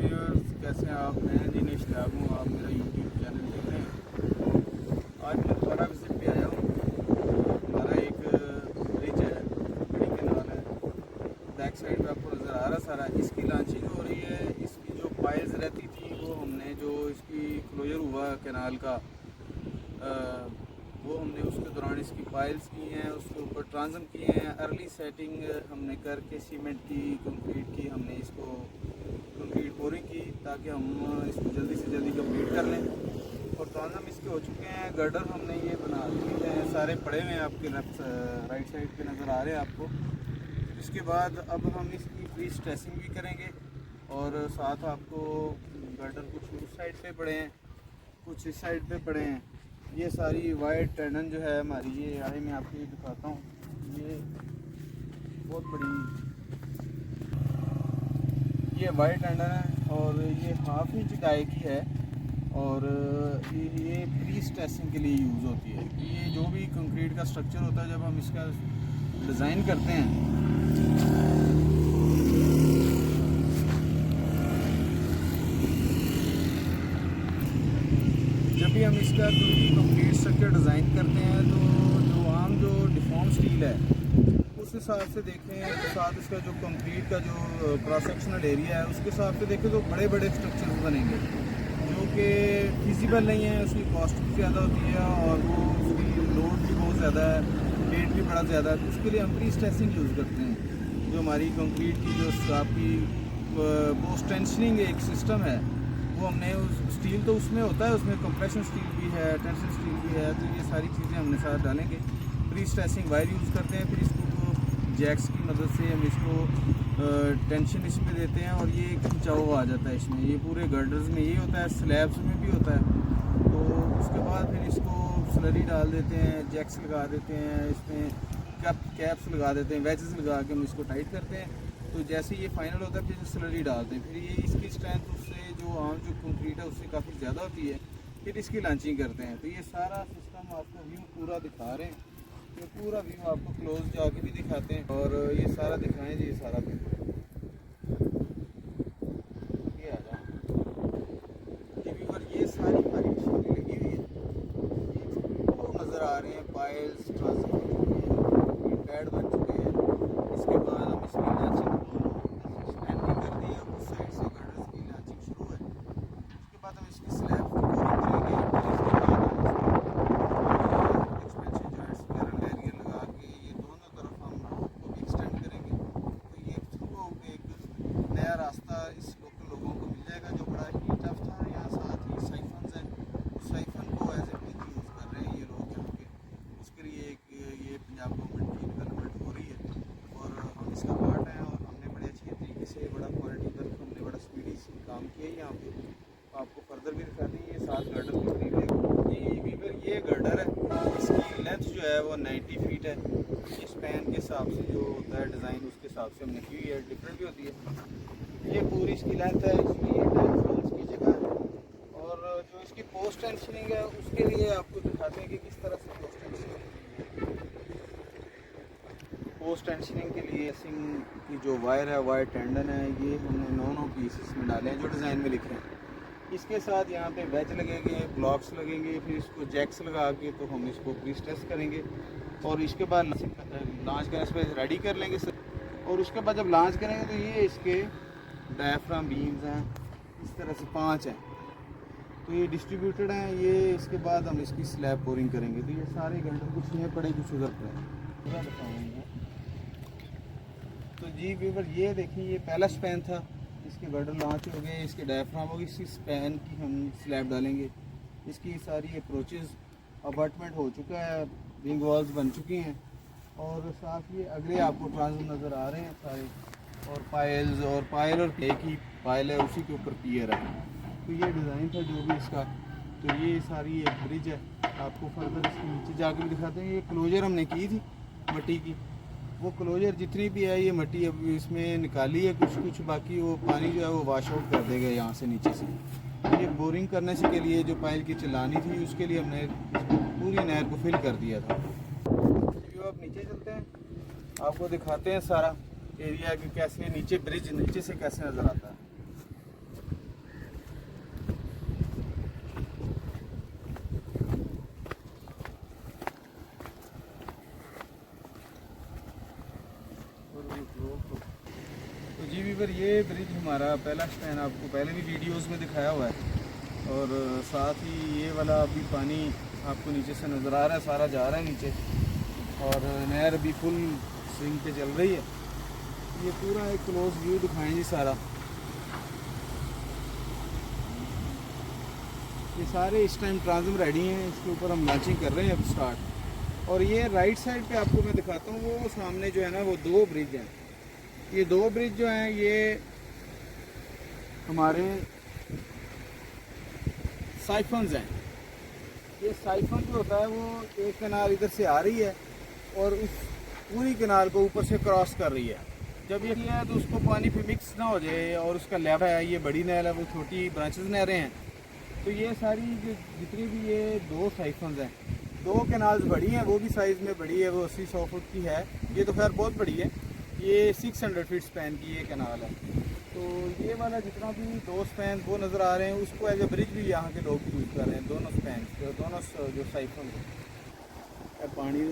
Viewers, कैसे हैं आप? मैं जी इश्तियाक हूँ, आप मेरा यूट्यूब चैनल देख रहे हैं। आज मैं दोबारा विजिट पे आया हूँ। हमारा एक ब्रिज है, बड़ी कैनाल है, बैक साइड पे आपको नज़र आ रहा सारा। इसकी लॉन्चिंग हो रही है। इसकी जो पाइल्स रहती थी वो हमने, जो इसकी क्लोजर हुआ कैनाल का, वो हमने उसके दौरान इसकी पाइल्स की हैं, उसके ऊपर ट्रांसम किए हैं। अर्ली सेटिंग हमने करके सीमेंट की, कंक्रीट की, हमने इसको कंक्रीट बोरिंग की ताकि हम इसको जल्दी से जल्दी कंप्लीट कर लें। और ट्रांसम इसके हो चुके हैं। गर्डर हमने ये बना दिए हैं, सारे पड़े हुए हैं, आपके लेफ्ट राइट साइड पे नज़र आ रहे हैं आपको। इसके बाद अब हम इसकी प्री स्ट्रेसिंग भी करेंगे और साथ आपको गर्डर कुछ उस साइड पे पड़े हैं, कुछ इस साइड पे पड़े हैं। ये सारी वाइट टेंडन जो है हमारी, ये आए मैं आपको ये दिखाता हूँ। ये बहुत बड़ी ये वाइट टेंडन है और ये हाफ इंच डाई की है और ये प्री स्ट्रेसिंग के लिए यूज़ होती है। ये जो भी कंक्रीट का स्ट्रक्चर होता है, जब हम इसका डिज़ाइन करते हैं, जब भी हम इसका कोई कंक्रीट स्ट्रक्चर डिज़ाइन करते हैं तो जो डिफॉर्म स्टील है उस हिसाब से देखें, तो साथ इसका जो कंक्रीट का जो क्रॉस सेक्शनल एरिया है उसके हिसाब से देखें तो बड़े बड़े स्ट्रक्चर बनेंगे जो कि फिजिबल नहीं है। उसकी कॉस्ट भी ज़्यादा होती है और वो उसकी लोड भी बहुत ज़्यादा है, वेट भी बड़ा ज़्यादा है। तो उसके लिए हम प्री स्ट्रेसिंग यूज़ करते हैं। जो हमारी कंक्रीट की जो आपकी पोस्ट टेंशनिंग एक सिस्टम है, वो हमने उस स्टील तो उसमें होता है, उसमें कंप्रेशन स्टील भी है, टेंशन स्टील भी है। तो ये सारी चीज़ें हमने साथ डालेंगे। प्री स्ट्रेसिंग वायर यूज़ करते हैं, फिर इसको जैक्स की मदद से हम इसको टेंशन इसमें देते हैं और ये खिंचाव आ जाता है इसमें। ये पूरे गर्डर्स में यही होता है, स्लैब्स में भी होता है। तो उसके बाद फिर इसको स्लरी डाल देते हैं, जैक्स लगा देते हैं, इसमें कैप्स लगा देते हैं, वेजेस लगा के हम इसको टाइट करते हैं। तो जैसे ये फाइनल होता है फिर स्लरी डालते हैं। फिर ये इसकी स्ट्रेंथ उससे जो आम जो कंक्रीट है उससे काफ़ी ज़्यादा होती है। फिर इसकी लॉन्चिंग करते हैं। तो ये सारा सिस्टम आपको व्यू पूरा दिखा रहे हैं। ये पूरा व्यू आपको क्लोज जाके भी दिखाते हैं और ये सारा दिखाएं जी, ये सारा व्यू। ये आ जाओ ये व्यूअर, ये सारी हमारी मशीनें लगी हुई है। ये नज़र आ रहे हैं, पाइल्स ट्रांसफर, ये पैड बन चुके हैं। इसके बाद हम इसकी लॉन्चिंग स्टैंड भी कर दी है, उस साइड से गर्डर्स की लॉन्चिंग शुरू है। उसके बाद हम इसकी स्लैब की बोरिंग करेंगे। रास्ता इस लोकल लोगों को मिल जाएगा जो बड़ा ही टफ था। यहाँ साथ ही साइफन्स हैं, उस साइफन को एज ए ब्रिज यूज़ कर रहे हैं ये लोग यहाँ पे। उसके लिए एक ये पंजाब गवर्नमेंट की डेवलपमेंट हो रही है और हम इसका पार्ट हैं और हमने बड़े अच्छे तरीके से, बड़ा क्वालिटी वर्क, हमने बड़ा स्पीडी से काम किया है यहाँ पे। आपको फर्दर भी दिखा दें। ये 7 गर्डर की करीब ये गर्डर है। इसकी लेंथ जो है वो 90 फीट है। ये स्पैन के हिसाब से जो होता है डिज़ाइन, उसके हिसाब से हमने की है, डिफरेंट भी होती है। ये पूरी इसकी लेंथ है, इसकी ये टेंशनिंग की जगह है। और जो इसकी पोस्ट टेंशनिंग है उसके लिए आपको दिखाते हैं कि किस तरह से पोस्ट टेंशनिंग के लिए सिंग की जो वायर है, वायर टेंडन है, ये हमने 9 पीस इसमें डाले हैं जो डिज़ाइन में लिखे हैं। इसके साथ यहाँ पे वेज लगेंगे, ब्लॉक्स लगेंगे, फिर इसको जैक्स लगा के तो हम इसको प्री स्ट्रेस करेंगे और इसके बाद लॉन्च करने से रेडी कर लेंगे। और उसके बाद जब लॉन्च करेंगे तो ये इसके डायफ्राम बीम्स हैं, इस तरह से 5 हैं, तो ये डिस्ट्रीब्यूटेड हैं। ये इसके बाद हम इसकी स्लैब बोरिंग करेंगे। तो ये सारे गर्डर कुछ यहाँ पड़े, कुछ उधर पड़े, पूरा बताऊँगा। तो जी व्यूअर, ये देखिए, ये पहला स्पैन था, इसके गर्डर लॉन्च हो गए, इसके डायफ्राम हो गए। इसी स्पैन की हम स्लैब डालेंगे। इसकी सारी अप्रोचेज़ अबाटमेंट हो चुका है, विंग वॉल्स बन चुकी हैं और साथ ही अगले आपको ट्रांसम नज़र आ रहे हैं सारे, और पाइल्स और पाइल और एक ही पाइल है, उसी के ऊपर पियर है। तो ये डिज़ाइन था जो भी इसका। तो ये सारी एक ब्रिज है। आपको फर्दर इसके नीचे जाके भी दिखाते हैं। ये क्लोजर हमने की थी मट्टी की, वो क्लोजर जितनी भी है ये मट्टी अब इसमें निकाली है कुछ, बाकी वो पानी जो है वो वॉश आउट कर देगा यहाँ से नीचे से। ये बोरिंग करने से के लिए जो पाइल की चलानी थी उसके लिए हमने पूरी नहर को फिल कर दिया था। अब नीचे चलते हैं, आपको दिखाते हैं सारा एरिया कि कैसे नीचे ब्रिज नीचे से कैसे नज़र आता है। वीवर ये ब्रिज हमारा पहला स्पैन आपको पहले भी वीडियोस में दिखाया हुआ है, और साथ ही ये वाला अभी पानी आपको नीचे से नज़र आ रहा है, सारा जा रहा है नीचे, और नहर अभी फुल स्विंग पे चल रही है। ये पूरा एक क्लोज व्यू दिखाएंगे सारा। ये सारे इस टाइम ट्रांजिम रेडी हैं, इसके ऊपर हम लॉन्चिंग कर रहे हैं अब स्टार्ट। और ये राइट साइड पे आपको मैं दिखाता हूँ, वो सामने जो है ना वो 2 ब्रिज हैं। ये 2 ब्रिज जो हैं ये हमारे साइफन्स हैं। ये साइफन जो होता है वो एक कनाल इधर से आ रही है और उस पूरी कनाल को ऊपर से क्रॉस कर रही है। जब ये है तो उसको पानी पे मिक्स ना हो जाए, और उसका लेवल है, ये बड़ी नहर है, वो छोटी ब्रांचेस नहरें हैं। तो ये सारी जो जितनी भी ये 2 साइफन्स हैं, 2 कैनाल्स बड़ी हैं, वो भी साइज़ में बड़ी है, वो 80-100 फुट की है। ये तो खैर बहुत बड़ी है, ये 600 फीट स्पैन की ये कैनाल है। तो ये वाला जितना भी 2 स्पैन वो नज़र आ रहे हैं, उसको एज ए ब्रिज भी यहाँ के लोग यूज़ कर रहे हैं। दोनों स्पैन दोनों जो साइफन पानी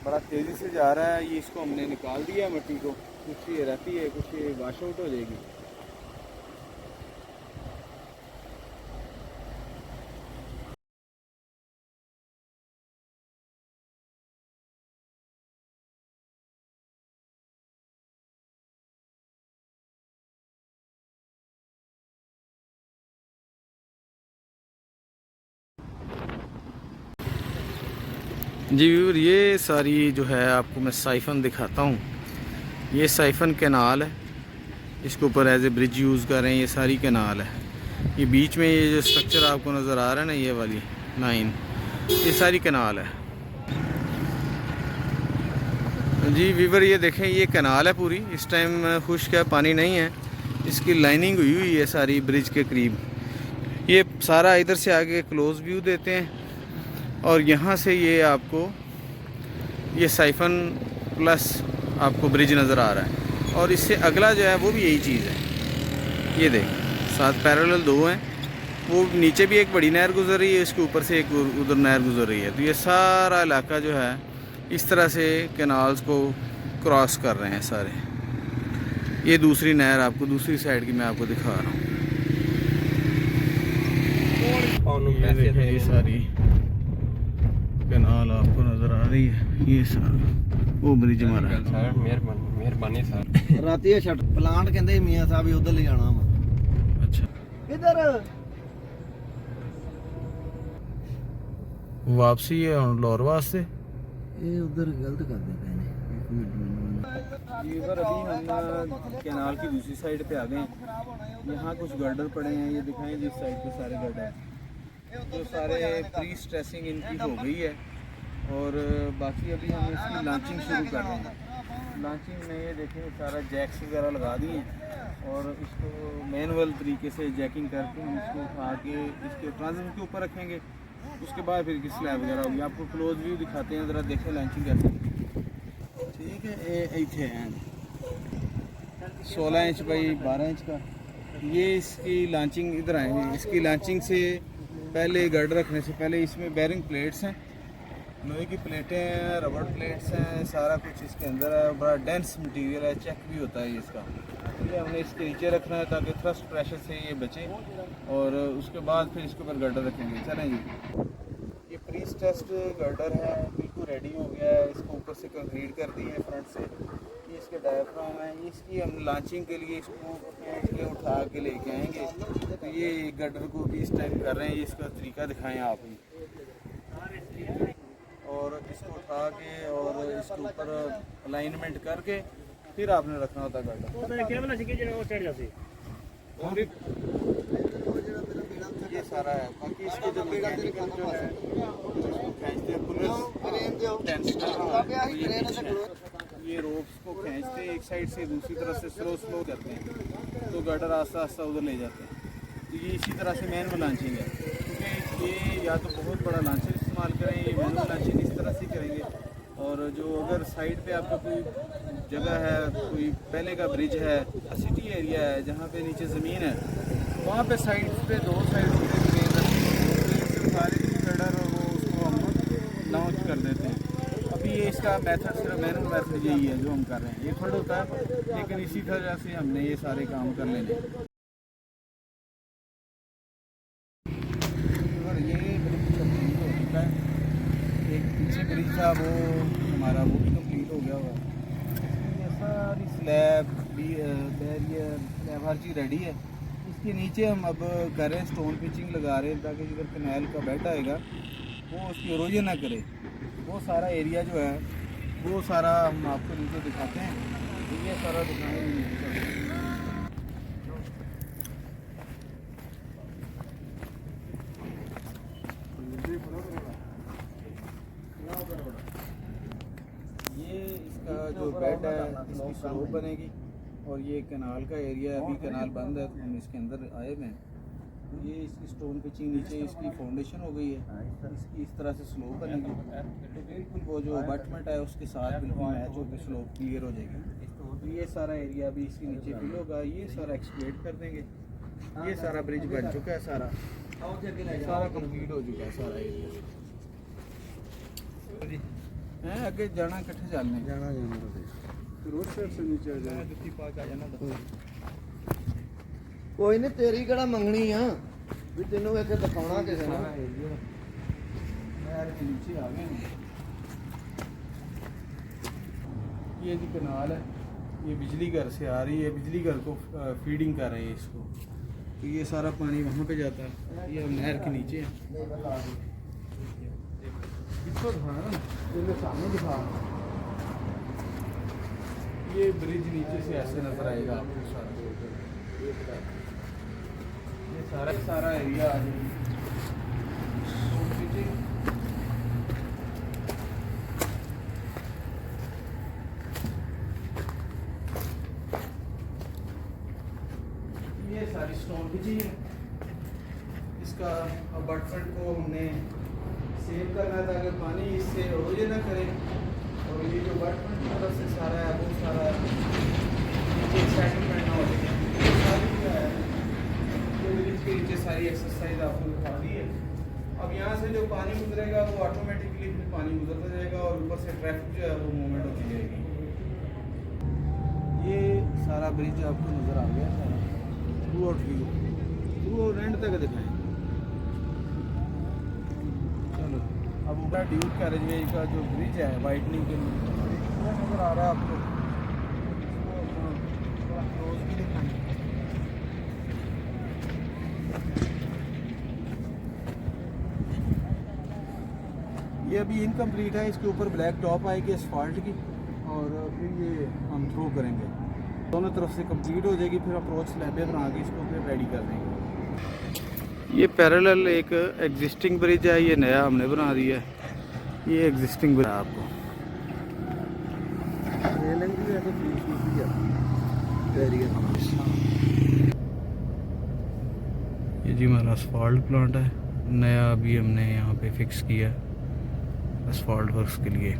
बड़ा तेज़ी से जा रहा है। ये इसको हमने निकाल दिया मिट्टी को, कुछ ये रहती है, कुछ ये वाश आउट हो जाएगी। जी व्यूअर, ये सारी जो है आपको मैं साइफन दिखाता हूँ। ये साइफन कैनाल है, इसके ऊपर एज ए ब्रिज यूज़ कर रहे हैं। ये सारी कैनाल है। ये बीच में ये जो स्ट्रक्चर आपको नज़र आ रहा है ना, ये वाली 9, ये सारी कैनाल है। जी व्यूअर, ये देखें, ये कैनाल है पूरी। इस टाइम खुश्क है, पानी नहीं है। इसकी लाइनिंग हुई है सारी ब्रिज के करीब। ये सारा इधर से आगे क्लोज व्यू देते हैं, और यहाँ से ये आपको ये साइफन प्लस आपको ब्रिज नज़र आ रहा है। और इससे अगला जो है वो भी यही चीज़ है। ये देख, साथ पैरेलल 2 हैं। वो नीचे भी एक बड़ी नहर गुजर रही है, इसके ऊपर से एक उधर नहर गुजर रही है। तो ये सारा इलाका जो है इस तरह से कैनाल्स को क्रॉस कर रहे हैं सारे। ये दूसरी नहर आपको दूसरी साइड की मैं आपको दिखा रहा हूँ। ये सारी कैनाल आपको नज़र आ रही है। ये सारा वो ब्रिज हमारा है। मेहरबानी सर। राती छट प्लांट कहते मियाँ साहब ही उधर ले जाना वा। अच्छा, किधर वापसी है लाहौर वास्ते। ये उधर गलत कर देते हैं। एक मिनट ये बार अभी हम कैनाल की दूसरी साइड पे आ गए हैं। यहाँ कुछ गर्डर पड़े हैं, ये दिखाएं जिस साइड पे सारे गर्डर, जो सारे प्री स्ट्रेसिंग इनकी हो गई है। और बाकी अभी हम इसकी लॉन्चिंग शुरू कर रहे हैं। लॉन्चिंग में ये देखें सारा जैक्स वगैरह लगा दिए, और इसको मैनुअल तरीके से जैकिंग करके हम इसको उठा के इसके ट्रांजिम के ऊपर रखेंगे। उसके बाद फिर स्लैब वगैरह होगी। आपको क्लोज व्यू दिखाते हैं, ज़रा देखें लॉन्चिंग कैसे। ठीक है, ये इथे हैं 16 इंच बाई 12 इंच का। ये इसकी लॉन्चिंग इधर आएंगे। इसकी लॉन्चिंग से पहले गर्ड रखने से पहले इसमें बेरिंग प्लेट्स हैं, लोहे की प्लेटें हैं, रबड़ प्लेट्स हैं, सारा कुछ इसके अंदर है। बड़ा डेंस मटेरियल है, चेक भी होता है इसका। ये हमने इसके नीचे रखना है ताकि थ्रस्ट प्रेशर से ये बचे, और उसके बाद फिर इसके ऊपर गर्डर रखेंगे। चलें जी, ये प्री स्ट्रेस्ड गर्डर है, बिल्कुल रेडी हो गया है। इसको ऊपर से कंक्रीट कर दी है फ्रंट से। ये इसके डायफ्राम है। इसकी हम लॉन्चिंग के लिए इसको खींच के उठा के लेके आएंगे। तो ये गर्डर को भी इस टाइम कर रहे हैं। ये इसका तरीका दिखाएं आप ही। और इसको उठा के और इसके ऊपर अलाइनमेंट करके फिर आपने रखना होता गर्डर। ये सारा है। बाकी इसके जो मैकेनिकल जो है इसको खींचते हैं, ये रोप्स को खींचते हैं एक साइड से, दूसरी तरफ से स्लो करते हैं, तो गर्डर आस्ता आस्ता उधर ले जाते हैं। तो ये इसी तरह से मैनुअल लॉन्चिंग है, क्योंकि ये या तो बहुत बड़ा लॉन्चर इस्तेमाल करें, ये मैनुअल लॉन्चिंग इस तरह से करेंगे। और जो अगर साइड पे आपका कोई जगह है, कोई पहले का ब्रिज है, सिटी एरिया है जहाँ पे नीचे ज़मीन है, वहाँ पे साइड पे 2 साइड पे सारे गर्डर वो उसको हम लॉन्च कर देते हैं। अभी अभी ये इसका मेथड सिर्फ मैनुअल मेथड यही है जो हम कर रहे हैं। ये फंड होता है, लेकिन इसी तरह से हमने ये सारे काम कर लेने। और ये ब्रिज कंप्लीट हो चुका है। एक पीछे ब्रिज था वो हमारा, वो भी कंप्लीट हो गया हुआ है। ये सारी स्लैब बैरियर स्लैब हर चीज़ रेडी है। इसके नीचे हम अब कर रहे हैं स्टोन पिचिंग लगा रहे हैं, ताकि जिधर कैनाल का बेड आएगा वो उसकी इरोजन ना करे। वो सारा एरिया जो है वो सारा हम आपको नीचे दिखाते हैं। ये सारा दिखाएंगे। ये इसका जो बेड है इसकी स्लोप बनेगी, और ये कैनाल का एरिया है। अभी कैनाल बंद है तो हम इसके अंदर आए हुए हैं। ये इसकी स्टोन पिचिंग नीचे इसकी फाउंडेशन हो गई है। इसकी इस तरह से स्लोप बनेगी, तो बिल्कुल वो जो अबटमेंट है उसके साथ बिल्कुल मैच होकर स्लोप क्लियर हो जाएगी। तो ये सारा एरिया अभी इसके नीचे फिल होगा। ये सारा एक्सक्वेट कर देंगे। ये सारा ब्रिज बन चुका है, सारा कंप्लीट हो चुका है सारा एरिया। हैं आगे जाना कट्ठे चलने जाना रोड साइड से नीचे आ जाए जुत्ती पा के आ जाना। कोई नहीं, तेरी किहड़ा मंगनी आ भी तेनों एक दिखाना किसे ना। यार नीचे आ गए। ये जी कनाल है, ये बिजली घर से आ रही है, बिजली घर को फीडिंग कर रहे हैं इसको। तो ये सारा पानी वहाँ पे जाता है। ये नहर के नीचे है। इसको दिखाना ना, इनके सामने दिखा। ये ब्रिज नीचे से ऐसे नजर आएगा आपको सारा। ये सारा एरिया आ जाएगा। ये सारी स्टोन पिचिंग है। इसका अबटमेंट को हमने सेव करना है ताकि पानी इससे रोजे ना करे। और ये जो अबटमेंट की तरफ से सारा है वो सारा नीचे सेटलमेंट ना हो जाए। ये सारी जो है ये ब्रिज के नीचे सारी एक्सरसाइज आपको दिखा दी है। अब यहाँ से जो पानी गुजरेगा वो ऑटोमेटिकली फिर पानी गुजरता जाएगा, और ऊपर से ट्रैफिक जो है वो मूवमेंट होती जाएगी। ये सारा ब्रिज आपको नज़र आ गया सारा through out view, through out and तक दिखाएंगे। चलो अब ऊपर ड्यूक कैरेजवे का जो ब्रिज है वाइटनिंग के लिए पूरा नज़र आ रहा है आपको। थोड़ा क्लोज भी दिखाएंगे। ये अभी इनकम्प्लीट है। इसके ऊपर ब्लैक टॉप आएगी असफाल्ट की, और फिर ये हम थ्रो करेंगे। दोनों तरफ से कंप्लीट हो जाएगी, फिर अप्रोच स्लैबे बना के इसको फिर रेडी कर देंगे। ये पैरेलल एक एग्जिस्टिंग ब्रिज है, ये नया हमने बना दिया है। ये एग्जिस्टिंग ब्रिज है आपको रेलिंग भी ऐसे पीछे जाती है एरिया। ये जी हमारा असफाल्ट प्लांट है नया, अभी हमने यहाँ पे फिक्स किया असफाल्ट वर्क्स के लिए।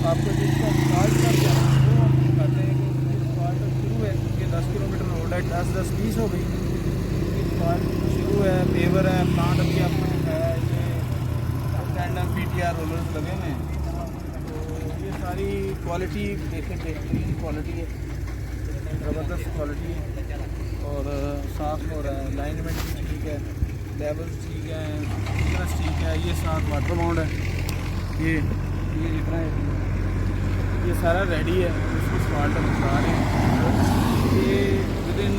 आपको जिसका स्टार्ट कर दिया वो हम दिखाते हैं कि स्टार्ट शुरू है। क्योंकि 10 किलोमीटर रोड है, 10-10-20 हो गई। स्टार्ट शुरू है, पेवर है, प्लांट अभी आपको दिखाया है। ये क्वालिटी देखें, बेहतरीन क्वालिटी है, ज़बरदस्त क्वालिटी है और साफ़ हो रहा है। अलाइनमेंट भी ठीक है, लेवल्स ठीक है, थिकनेस ठीक है। ये साथ वाटर बाउंड है, ये जितना है ये सारा रेडी है। इसकी सवाल्ट हम बता रहे हैं, ये विदिन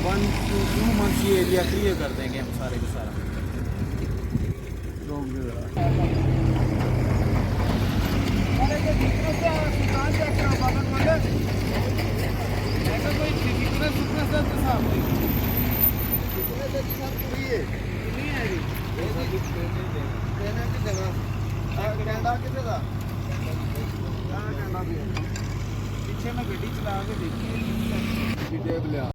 1 to 2 मंथ्स ये एरिया क्लियर कर देंगे हम सारे के सारा। लोग ऐसा कोई थिकनेस साहब पूरी है नहीं है जी। कहने की जगह कहना किसे का कहना भी है पीछे मैं गड्डी चला के देखी है।